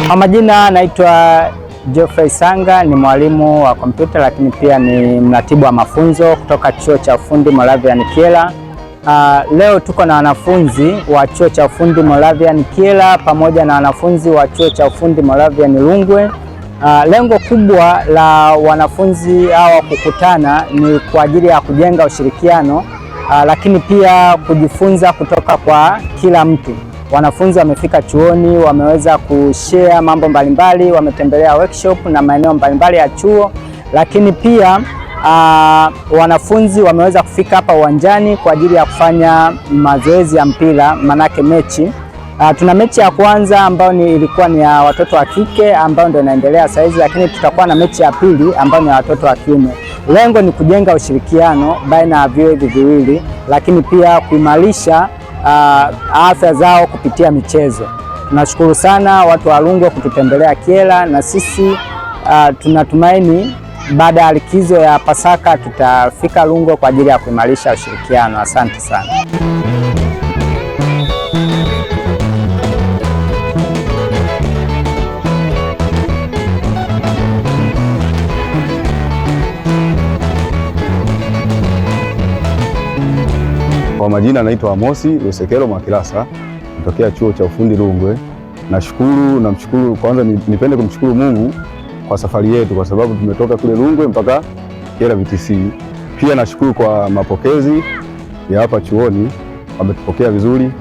Kwa majina naitwa Geoffrey Sanga, ni mwalimu wa kompyuta lakini pia ni mratibu wa mafunzo kutoka Chuo cha Ufundi Moravian Kyela. Leo tuko na wanafunzi wa Chuo cha Ufundi Moravian Kyela pamoja na wanafunzi wa Chuo cha Ufundi Moravian Rungwe. Lengo kubwa la wanafunzi hawa kukutana ni kwa ajili ya kujenga ushirikiano, lakini pia kujifunza kutoka kwa kila mtu. Wanafunzi wamefika chuoni, wameweza kushare mambo mbalimbali, wametembelea workshop na maeneo mbalimbali ya chuo, lakini pia wanafunzi wameweza kufika hapa uwanjani kwa ajili ya kufanya mazoezi ya mpira, manake mechi. Tuna mechi ya kwanza ambayo ilikuwa ni ya watoto wa kike ambayo ndio inaendelea sasa hivi, lakini tutakuwa na mechi ya pili ambayo ni ya watoto wa kiume. Lengo ni kujenga ushirikiano baina ya vyuo hivi viwili, lakini pia kuimarisha afya zao kupitia michezo. Tunashukuru sana watu wa Rungwe kututembelea Kyela, na sisi tunatumaini baada ya likizo ya Pasaka tutafika Rungwe kwa ajili ya kuimarisha ushirikiano. Asante sana. Kwa majina naitwa Amosi Lusekelo Mwakilasa, natokea Chuo cha Ufundi Rungwe. Namshukuru kwanza, nipende kumshukuru Mungu kwa safari yetu, kwa sababu tumetoka kule Rungwe mpaka Kyela VTC. Pia nashukuru kwa mapokezi ya hapa chuoni, wametupokea vizuri.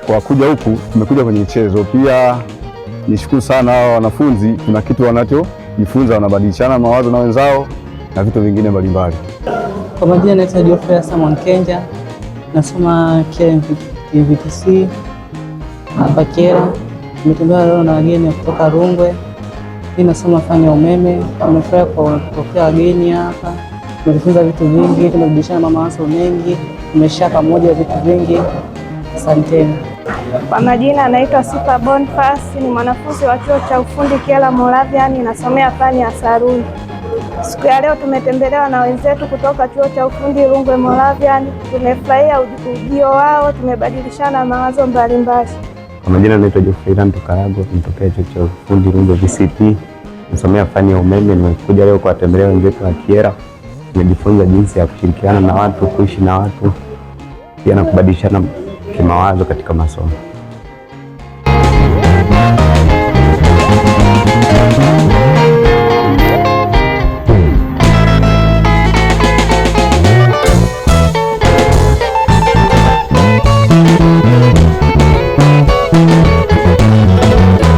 Kwa kuja huku tumekuja kwenye michezo. Pia nishukuru sana hawa wanafunzi, kuna kitu wanachojifunza, wanabadilishana mawazo na wenzao na vitu vingine mbalimbali. Kwa majina naitwa Geoffrey Samon Kenja, nasoma Kyela VTC hapa Kyela. Nimetembea leo na wageni kutoka Rungwe. Mimi nasoma fani ya umeme. Nimefurahi kwa kupokea wageni hapa. Tumejifunza vitu vingi, tumebadilishana mawazo mengi, tumeshare pamoja vitu vingi. Asanteni. Kwa majina anaitwa Sifa Boniface, ni mwanafunzi wa Chuo cha Ufundi Kyela Moravian, nasomea fani ya saruni. Siku ya leo tumetembelewa na wenzetu kutoka Chuo cha Ufundi Rungwe Moravian. Tumefurahia ujio wao, tumebadilishana mawazo mbalimbali. Kwa majina anaitwa Geoffrey Karago, natokea Chuo cha Ufundi Rungwe VCT, nasomea fani ya umeme. Nimekuja leo kuwatembelea wenzetu wa Kyela. Tumejifunza jinsi ya kushirikiana na watu, kuishi na watu, pia na kubadilishana kimawazo katika masomo.